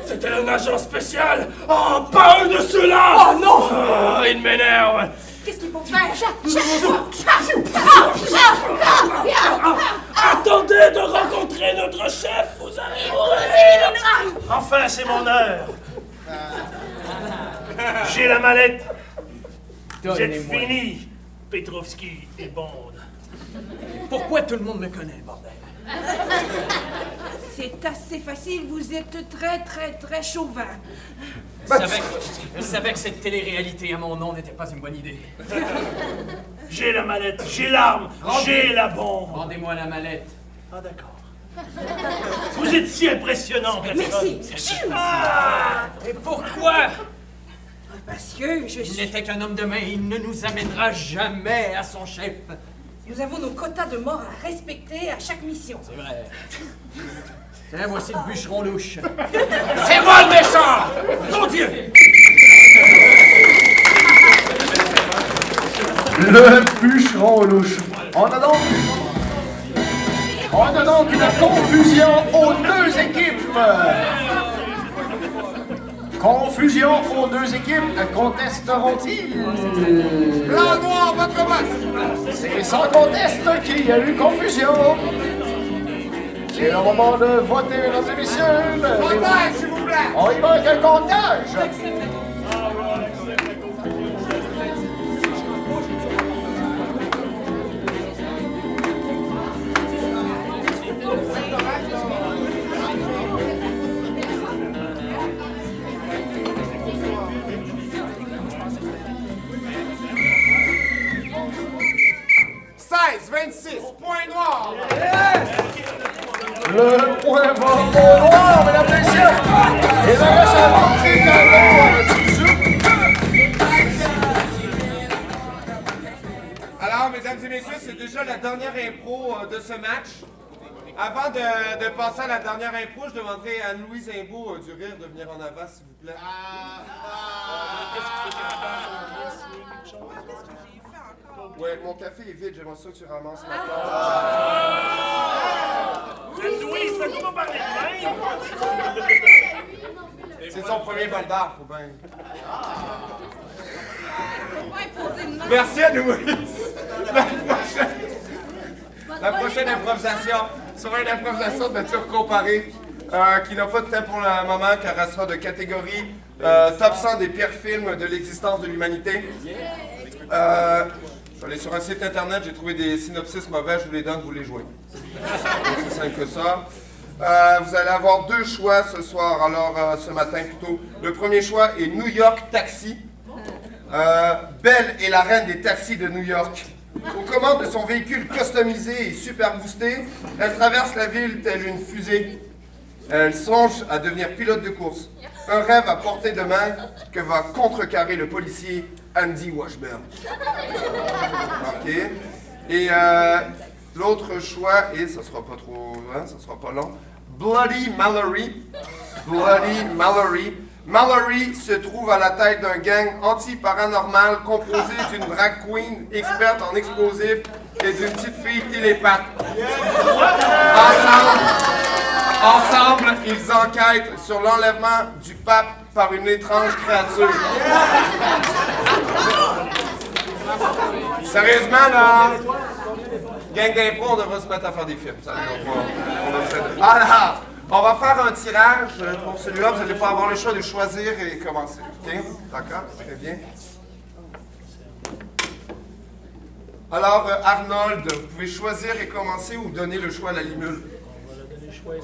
C'était un agent spécial. Oh, pas un de ceux-là. Oh non. Oh, il m'énerve. Qu'est-ce qu'il faut faire? Attendez de rencontrer notre chef, vous allez mourir. Enfin, c'est mon heure. J'ai la mallette. Vous êtes Donnez-moi. fini, Petrovski et Bond. Pourquoi tout le monde me connaît, bordel? C'est assez facile, vous êtes très chauvin. Je savais que cette télé-réalité à mon nom n'était pas une bonne idée. J'ai la mallette, j'ai l'arme, j'ai la bombe. Rendez-moi la mallette. Ah, d'accord. Vous êtes si impressionnant, personne. Merci. Et pourquoi? Parce que je Il suis... n'était qu'un homme de main, il ne nous amènera jamais à son chef. Nous avons nos quotas de mort à respecter à chaque mission. C'est vrai. Tiens, voici le bûcheron louche. C'est moi le méchant. Mon Dieu. Le bûcheron louche. On a donc une confusion aux deux équipes. Confusion aux deux équipes. Contesteront-ils? Blanc, noir, votre masse. C'est sans conteste qu'il y a eu confusion. C'est le moment de voter, mesdames et messieurs. Comptage, s'il vous plaît. On y va avec un comptage. Point noir. Le point va au noir, mesdames et messieurs. Et là, ça va, c'est un bon petit jeu. ce match. Avant de passer à la dernière impro, je demanderai à Anne-Louise Imbeau du Rire de venir en avant, s'il vous plaît. Ouais, mon café est vide, j'aimerais ça que tu ramasses maintenant. Anne-Louise, fais-toi pas parler de même! C'est son premier bol d'art, faut bien. Merci Anne-Louise! La prochaine improvisation sera une improvisation de nature comparée qui n'a pas de thème pour le moment car elle sera de catégorie top 100 des pires films de l'existence de l'humanité. Je suis allé sur un site internet, j'ai trouvé des synopsis mauvais, je vous les donne, vous les jouez. C'est aussi simple que ça. Vous allez avoir deux choix ce soir, alors ce matin plutôt. Le premier choix est New York Taxi. Belle est la reine des taxis de New York. Aux commandes de son véhicule customisé et super boosté, elle traverse la ville telle une fusée. Elle songe à devenir pilote de course. Un rêve à portée de main que va contrecarrer le policier Andy Washburn. OK. Et l'autre choix, et ça sera pas trop, hein, ça sera pas long, Bloody Mallory. Bloody Mallory. Mallory se trouve à la tête d'un gang anti-paranormal composé d'une drag queen experte en explosifs et d'une petite fille télépathe. Ensemble, ils enquêtent sur l'enlèvement du pape par une étrange créature. Sérieusement, là, gang d'impro, on devrait se mettre à faire des films. Ça, alors, on va faire un tirage pour celui-là. Vous allez pas avoir le choix de choisir et commencer. OK? D'accord? Très bien. Alors, Arnold, vous pouvez choisir et commencer ou donner le choix à la limule.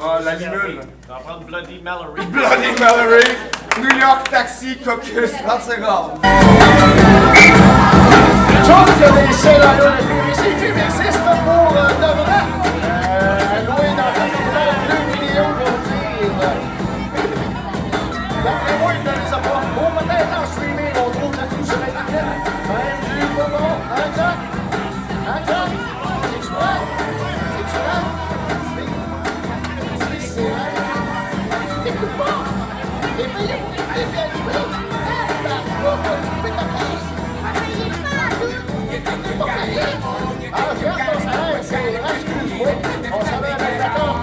Ah, la limule. On va prendre Bloody Mallory. Bloody Mallory. New York Taxi, Caucus, 30 secondes. Je pense que les scénarios de publicité existent pour de vrai. Loué dans le 2 millions pour dire. D'après moi, il ne les a pas. Ou peut-être en streaming, on trouve là-dessus sur Internet. Même du bonbon, un job. C'est-tu vrai? C'est-tu vrai? C'est vrai. T'écoutes pas. T'es payé pour écouter ce qu'elle dit. Fais ta place. Ah, regarde ton salaire, c'est excuse-moi. On savait avec d'accord.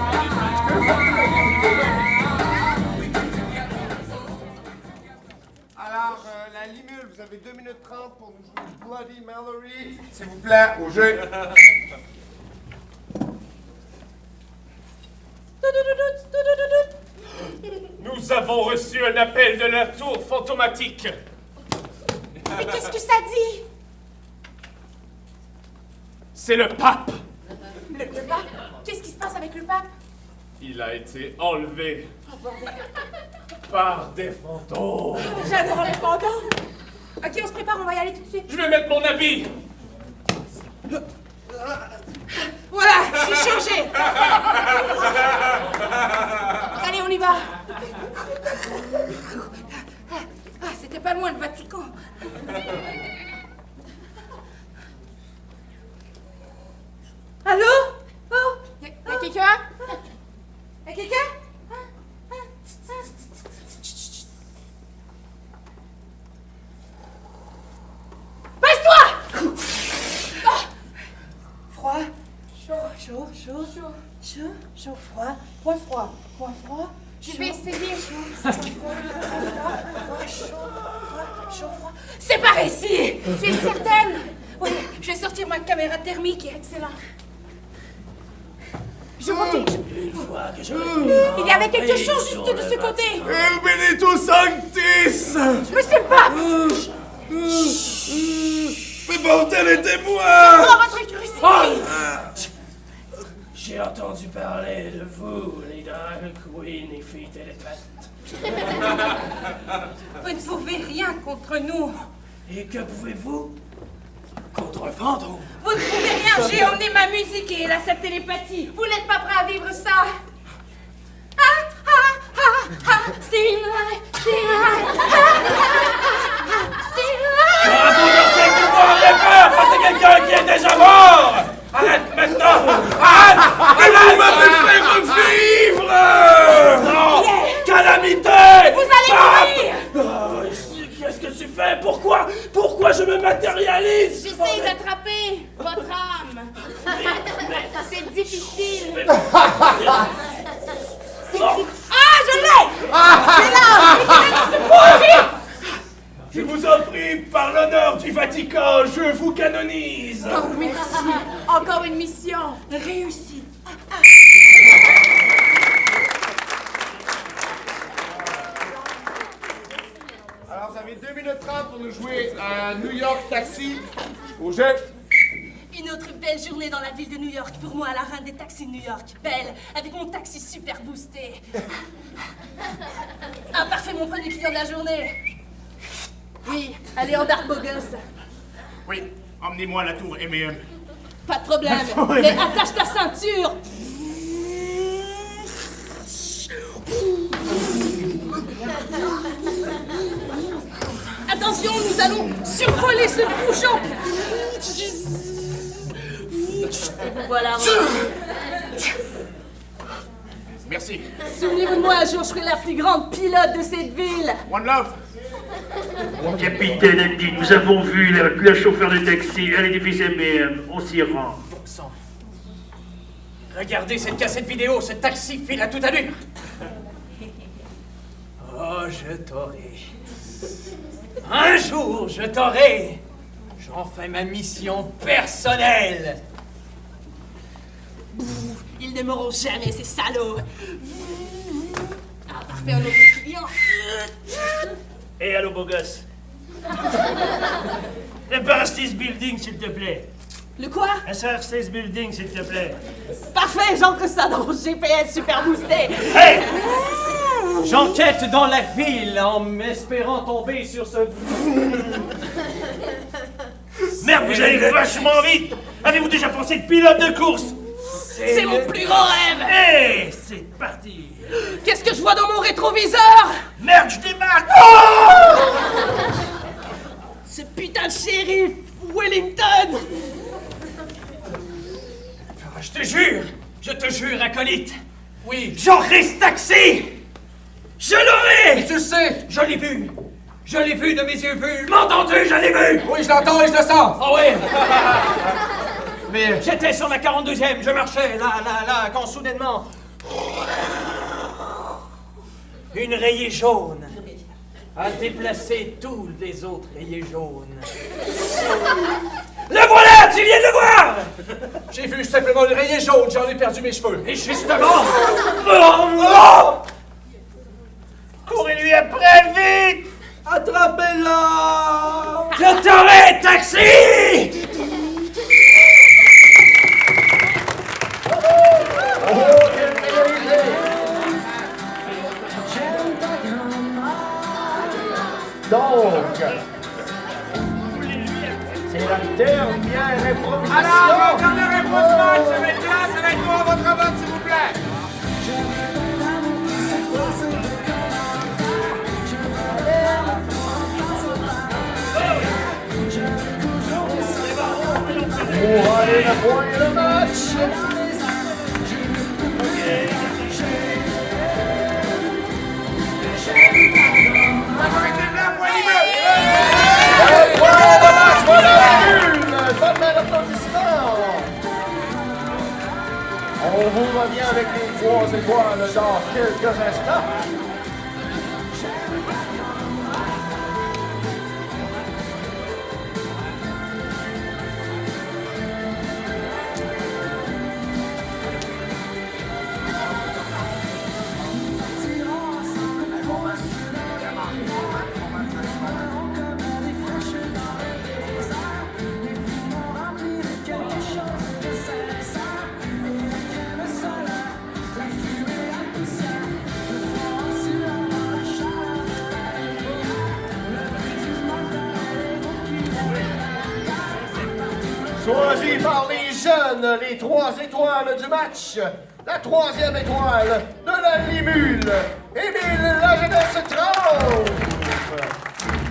Alors, la limule, vous avez 2 minutes 30 pour nous jouer Bloody Mallory. S'il vous plaît, au jeu. Nous avons reçu un appel de la tour fantomatique. Mais qu'est-ce que ça dit? C'est le pape. Le pape? Qu'est-ce qui se passe avec le pape? Il a été enlevé par des fantômes. J'adore les fantômes. Ok, on se prépare, on va y aller tout de suite. Je vais mettre mon habit. Voilà, je suis changée. Allez, on y va. Ah, c'était pas loin le Vatican. Allô? Oh, y'a quelqu'un? Y'a quelqu'un? Baisse-toi! Froid, chaud, froid, point froid. Je vais essayer. Froid. C'est par ici! Tu es certaine? Oui, je vais sortir ma caméra thermique, excellent. Je monte. Il y avait quelque chose juste de ce côté. El Benito Sanctis! Monsieur le pape! Mais bordel, aidez-moi! Oh, votre crucifix! J'ai entendu parler de vous, les drag queens et filles télépathes. Vous ne pouvez rien contre nous. Et que pouvez-vous contre un fantôme? Vous ne pouvez rien, j'ai emmené ma musique et la cette télépathie. Vous n'êtes pas prêt à vivre ça. C'est une lie, c'est une lie. J'aurais beau danser que vous n'aurez pas face à quelqu'un qui est déjà mort. Arrête maintenant. Arrête. Hey! Vous allez mourir! Qu'est-ce que tu fais? Pourquoi je me matérialise? J'essaie d'attraper votre âme. C'est difficile. Ah, je l'ai! C'est là! Je vous en prie, par l'honneur du Vatican, je vous canonise. Oh, merci. Encore une mission réussie. Alors, vous avez 2 minutes 30 pour nous jouer à New York Taxi au jeu. Une autre belle journée dans la ville de New York pour moi, la reine des taxis de New York. Belle, avec mon taxi super boosté. Ah, parfait, mon premier client de la journée. Oui, allez en dark beau gosse. Oui, emmenez-moi à la tour M&M. Pas de problème. Mais attache ta ceinture. Attention, nous allons survoler ce bouchon. Et vous voilà. Merci. Souvenez-vous de moi, un jour, je serai la plus grande pilote de cette ville. One love. Capitaine Andy, nous avons vu la chauffeur de taxi à l'édifice M&M. On s'y rend. Bon sang. Regardez cette cassette vidéo, ce taxi file à toute allure. Oh, je t'aurai. Un jour, je t'aurai. J'en fais ma mission personnelle. Ils ne m'auront jamais, ces salauds. Ah, parfait, un autre client. Et allô, beau gosse. Empire State Building, s'il te plaît. Le quoi? Empire State Building, s'il te plaît. Parfait, j'entre ça dans mon GPS super boosté. Hey! J'enquête dans la ville en espérant tomber sur ce... Merde, vous allez vachement vite. Avez-vous déjà pensé de pilote de course? C'est mon plus grand rêve. Hey, c'est parti. Qu'est-ce que je vois dans mon rétroviseur? Merde, je débarque. Ce putain de shérif Wellington. Je te jure, acolyte. Oui. J'aurai ce taxi. Je l'aurai. Tu le sais. Je l'ai vu. Je l'ai vu de mes yeux vus. M'as entendu, je l'ai vu. Oui, je l'entends et je le sens. Oh oui. Mais... J'étais sur la 42e, je marchais, là, quand soudainement... Une rayée jaune a déplacé tous les autres rayés jaunes. Le voilà, tu viens de le voir! J'ai vu simplement une rayée jaune, j'en ai perdu mes cheveux. Et justement... Courez-lui après, vite! Attrapez-la! Je t'aurai, taxi! Donc, c'est la dernière improvisation. Alors, la dernière improvisation, ça va être là, ça va être moi, votre vote, s'il vous plaît. Pour aller voir le match. On vous revient avec les 3 étoiles dans quelques instants. Choisi par les jeunes, les 3 étoiles du match. La 3e étoile de la Limule, Émile La Jeunesse Trompe.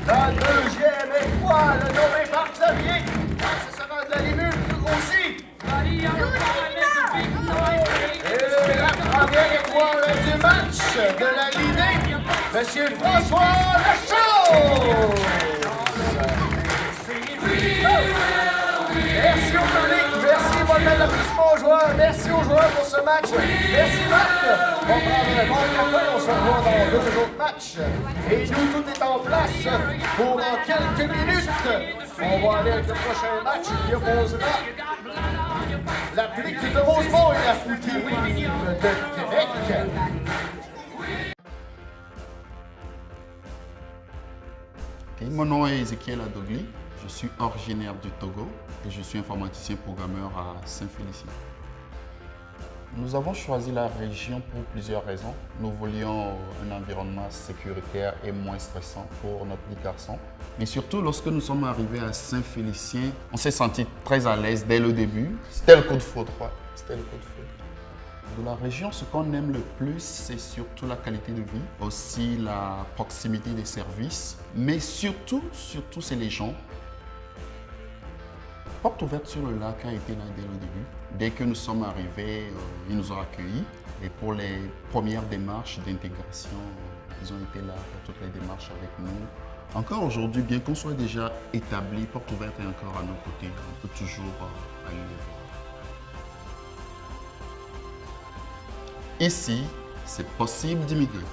La 2e étoile nommée par Xavier. Ce sera de la Limule aussi. Et la 3e étoile du match de la Lidée, M. Monsieur François Lachaux! Merci au public, merci votre applaudissement aux joueurs, merci aux joueurs pour ce match. Merci Marc. On va prendre un bon café, on se revoit dans 2 autres matchs. Et nous, tout est en place pour dans quelques minutes. On va aller avec le prochain match qui opposera la Blique de Rosemont et la Foutirine de Québec. Mon nom est Ezekiel Adogli, je suis originaire du Togo et je suis informaticien programmeur à Saint-Félicien. Nous avons choisi la région pour plusieurs raisons. Nous voulions un environnement sécuritaire et moins stressant pour notre petit garçon. Mais surtout, lorsque nous sommes arrivés à Saint-Félicien, on s'est senti très à l'aise dès le début. C'était le coup de foudre, c'était le coup de foudre. De la région, ce qu'on aime le plus, c'est surtout la qualité de vie, aussi la proximité des services, mais surtout, c'est les gens. Porte ouverte sur le lac a été là dès le début. Dès que nous sommes arrivés, ils nous ont accueillis. Et pour les premières démarches d'intégration, ils ont été là pour toutes les démarches avec nous. Encore aujourd'hui, bien qu'on soit déjà établi, Porte ouverte est encore à nos côtés. On peut toujours aller les voir. Ici, c'est possible d'immigrer.